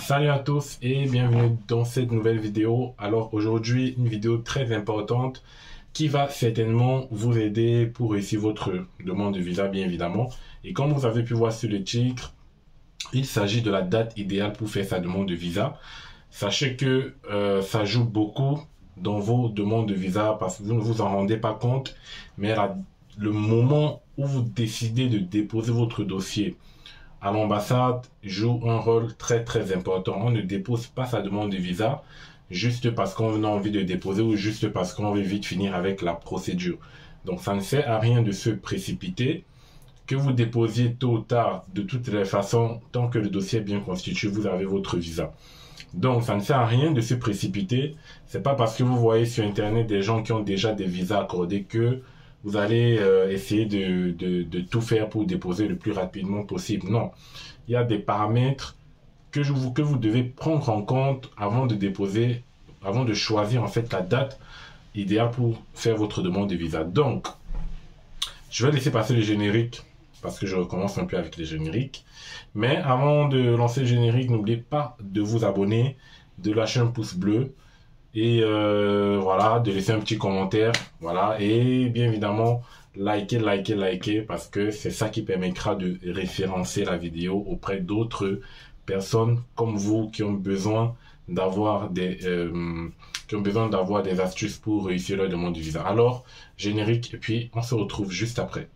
Salut à tous et bienvenue dans cette nouvelle vidéo. Alors aujourd'hui, une vidéo très importante qui va certainement vous aider pour réussir votre demande de visa, bien évidemment. Et comme vous avez pu voir sur le titre, il s'agit de la date idéale pour faire sa demande de visa. Sachez que ça joue beaucoup dans vos demandes de visa parce que vous ne vous en rendez pas compte, mais le moment où vous décidez de déposer votre dossier à l'ambassade joue un rôle très important. On ne dépose pas sa demande de visa juste parce qu'on a envie de déposer ou juste parce qu'on veut vite finir avec la procédure. Donc ça ne sert à rien de se précipiter. Que vous déposiez tôt ou tard, de toutes les façons, tant que le dossier est bien constitué, vous avez votre visa. Donc ça ne sert à rien de se précipiter. C'est pas parce que vous voyez sur internet des gens qui ont déjà des visas accordés que vous allez essayer de tout faire pour déposer le plus rapidement possible. Non, il y a des paramètres que vous devez prendre en compte avant de déposer, avant de choisir en fait la date idéale pour faire votre demande de visa. Donc, je vais laisser passer le générique parce que je recommence un peu avec les génériques. Mais avant de lancer le générique, n'oubliez pas de vous abonner, de lâcher un pouce bleu. Et voilà, de laisser un petit commentaire, voilà, et bien évidemment, liker, parce que c'est ça qui permettra de référencer la vidéo auprès d'autres personnes comme vous qui ont besoin d'avoir des astuces pour réussir leur demande de visa. Alors, générique, et puis on se retrouve juste après.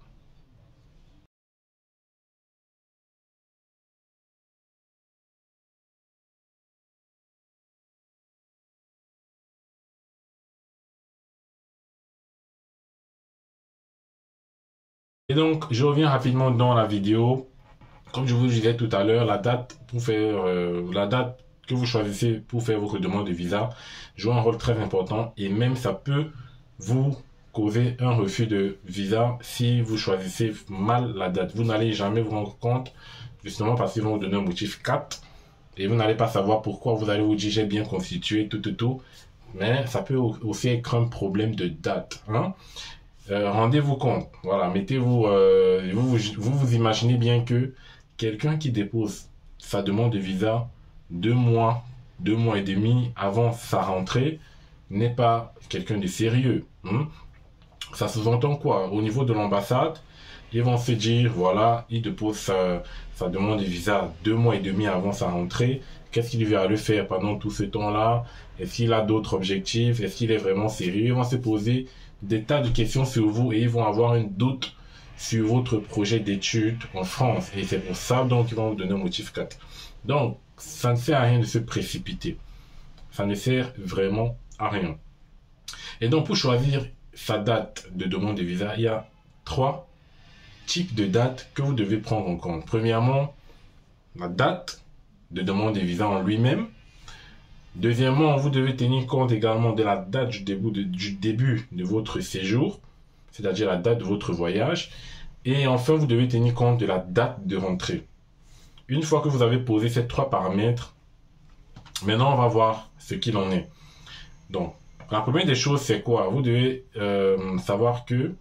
Et donc, je reviens rapidement dans la vidéo. Comme je vous disais tout à l'heure, la date que vous choisissez pour faire votre demande de visa joue un rôle très important et même ça peut vous causer un refus de visa si vous choisissez mal la date. Vous n'allez jamais vous rendre compte, justement parce qu'ils vont vous donner un motif 4 et vous n'allez pas savoir pourquoi. Vous allez vous dire j'ai bien constitué tout, mais ça peut aussi être un problème de date, hein. Rendez-vous compte, voilà, mettez-vous, vous imaginez bien que quelqu'un qui dépose sa demande de visa 2 mois et demi avant sa rentrée n'est pas quelqu'un de sérieux, hein. Ça sous-entend quoi? Au niveau de l'ambassade, ils vont se dire, voilà, il dépose sa demande de visa 2 mois et demi avant sa rentrée. Qu'est-ce qu'il va le faire pendant tout ce temps-là? Est-ce qu'il a d'autres objectifs? Est-ce qu'il est vraiment sérieux? Ils vont se poser des tas de questions sur vous et ils vont avoir un doute sur votre projet d'études en France. Et c'est pour ça donc ils vont vous donner un motif 4. Donc, ça ne sert à rien de se précipiter. Ça ne sert vraiment à rien. Et donc, pour choisir sa date de demande de visa, il y a 3 types de dates que vous devez prendre en compte. Premièrement, la date de demande de visa en lui-même. Deuxièmement, vous devez tenir compte également de la date du début de votre séjour, c'est-à-dire la date de votre voyage. Et enfin, vous devez tenir compte de la date de rentrée. Une fois que vous avez posé ces 3 paramètres, maintenant on va voir ce qu'il en est. Donc, la première des choses, c'est quoi? Vous devez savoir que,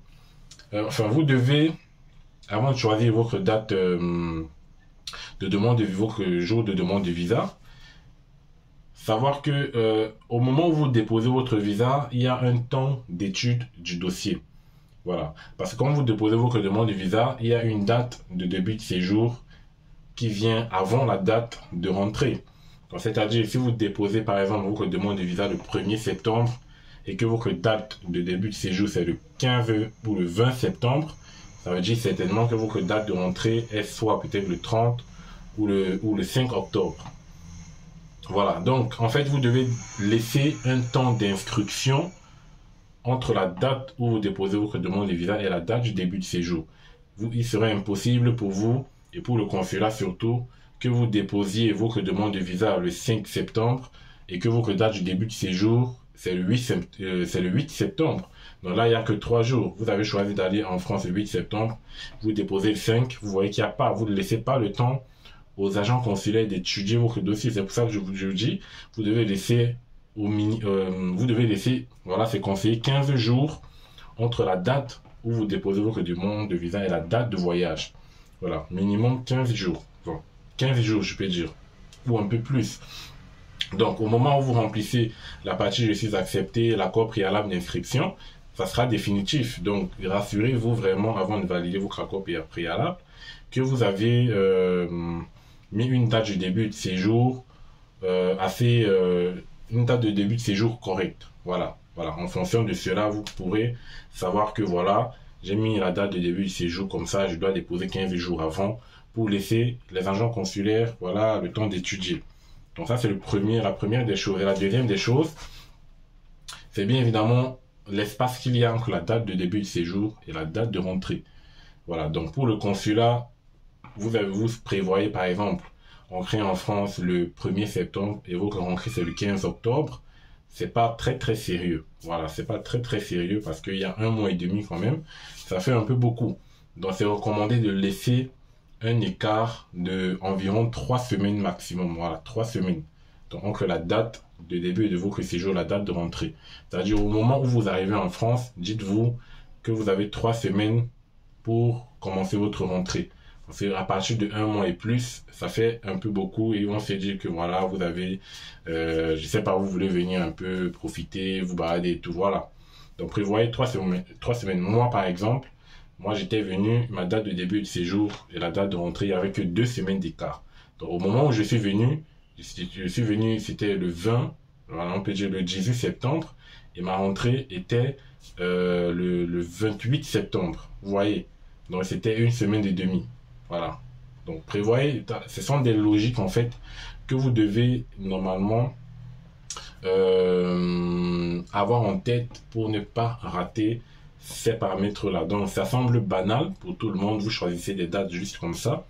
vous devez, avant de choisir votre date de demande, votre jour de demande de visa, savoir que au moment où vous déposez votre visa, il y a un temps d'étude du dossier. Voilà. Parce que quand vous déposez votre demande de visa, il y a une date de début de séjour qui vient avant la date de rentrée. C'est-à-dire, si vous déposez par exemple votre demande de visa le 1er septembre et que votre date de début de séjour c'est le 15 ou le 20 septembre, ça veut dire certainement que votre date de rentrée est soit peut-être le 30 ou le 5 octobre. Voilà, donc en fait vous devez laisser un temps d'instruction entre la date où vous déposez votre demande de visa et la date du début de séjour. Il serait impossible pour vous et pour le consulat surtout que vous déposiez votre demande de visa le 5 septembre et que votre date du début de séjour c'est le 8 septembre. Donc là il n'y a que 3 jours. Vous avez choisi d'aller en France le 8 septembre, vous déposez le 5, vous voyez qu'il n'y a pas, vous ne laissez pas le temps aux agents consulaires d'étudier votre dossier. C'est pour ça que je vous dis, vous devez laisser voilà, c'est conseillé 15 jours entre la date où vous déposez votre demande de visa et la date de voyage. Voilà, minimum 15 jours. Bon, 15 jours, je peux dire. ou un peu plus. Donc, au moment où vous remplissez la partie je suis accepté, l'accord préalable d'inscription, ça sera définitif. Donc, rassurez-vous vraiment avant de valider votre accord préalable que vous avez mis une date de début de séjour une date de début de séjour correcte. Voilà. Voilà. En fonction de cela, vous pourrez savoir que voilà, j'ai mis la date de début de séjour comme ça, je dois déposer 15 jours avant pour laisser les agents consulaires, voilà, le temps d'étudier. Donc ça, c'est la première des choses. Et la deuxième des choses, c'est bien évidemment l'espace qu'il y a entre la date de début de séjour et la date de rentrée. Voilà, donc pour le consulat, vous prévoyez par exemple rentrer en France le 1er septembre et votre rentrée c'est le 15 octobre. C'est pas très sérieux. Voilà, c'est pas très sérieux parce qu'il y a 1 mois et demi quand même. Ça fait un peu beaucoup. Donc c'est recommandé de laisser un écart de environ 3 semaines maximum. Voilà, 3 semaines. Donc entre la date de début de votre séjour, la date de rentrée. C'est-à-dire au moment où vous arrivez en France, dites-vous que vous avez 3 semaines pour commencer votre rentrée. Parce qu'à partir de 1 mois et plus, ça fait un peu beaucoup et on s'est dit que voilà, vous avez, je sais pas, vous voulez venir un peu profiter, vous balader et tout, voilà. Donc prévoyez 3 semaines. 3 semaines. Moi, par exemple, moi j'étais venu, ma date de début de séjour et la date de rentrée, il n'y avait que 2 semaines d'écart. Donc au moment où je suis venu, c'était le 20, voilà, on peut dire le 18 septembre, et ma rentrée était le 28 septembre. Vous voyez, donc c'était 1 semaine et demie. Voilà. Donc prévoyez, ce sont des logiques en fait que vous devez normalement avoir en tête pour ne pas rater ces paramètres-là. Donc ça semble banal pour tout le monde, vous choisissez des dates juste comme ça,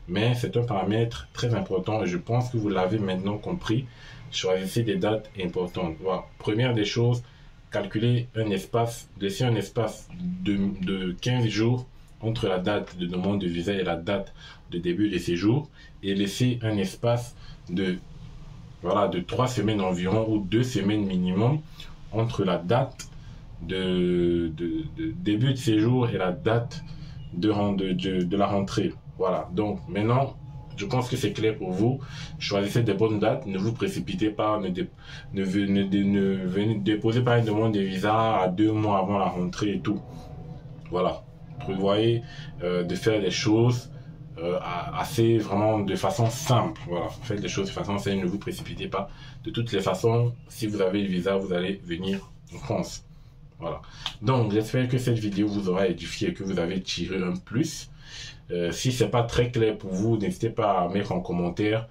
mais c'est un paramètre très important et je pense que vous l'avez maintenant compris. Choisissez des dates importantes. Voilà. Première des choses, calculez un espace, laissez un espace de 15 jours entre la date de demande de visa et la date de début de séjour et laissez un espace de 3 semaines environ ou 2 semaines minimum entre la date de début de séjour et la date de la rentrée. Voilà, donc maintenant je pense que c'est clair pour vous. Choisissez des bonnes dates, ne vous précipitez pas, ne déposez pas une demande de visa à 2 mois avant la rentrée et tout. Voilà. Prévoyez de faire des choses assez vraiment de façon simple. Voilà, faites des choses de façon simple, ne vous précipitez pas. De toutes les façons, si vous avez le visa, vous allez venir en France. Voilà. Donc, j'espère que cette vidéo vous aura édifié et que vous avez tiré un plus. Si c'est pas très clair pour vous, n'hésitez pas à mettre en commentaire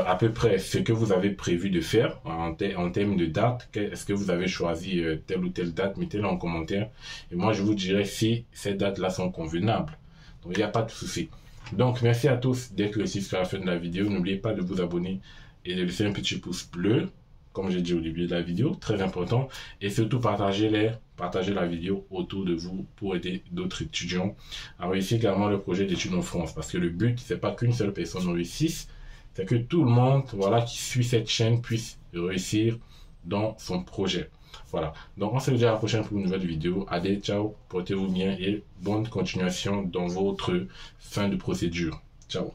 à peu près ce que vous avez prévu de faire en termes de date. Est-ce que vous avez choisi telle ou telle date? Mettez-le en commentaire. Et moi, je vous dirai si ces dates-là sont convenables. Donc, il n'y a pas de souci. Donc, merci à tous d'être restés jusqu'à la fin de la vidéo. N'oubliez pas de vous abonner et de laisser un petit pouce bleu, comme j'ai dit au début de la vidéo, très important. Et surtout, partagez la vidéo autour de vous pour aider d'autres étudiants à réussir également le projet d'études en France. Parce que le but, c'est pas qu'une seule personne réussisse, c'est que tout le monde, voilà, qui suit cette chaîne puisse réussir dans son projet. Voilà. Donc, on se dit à la prochaine pour une nouvelle vidéo. Allez, ciao, portez-vous bien et bonne continuation dans votre fin de procédure. Ciao.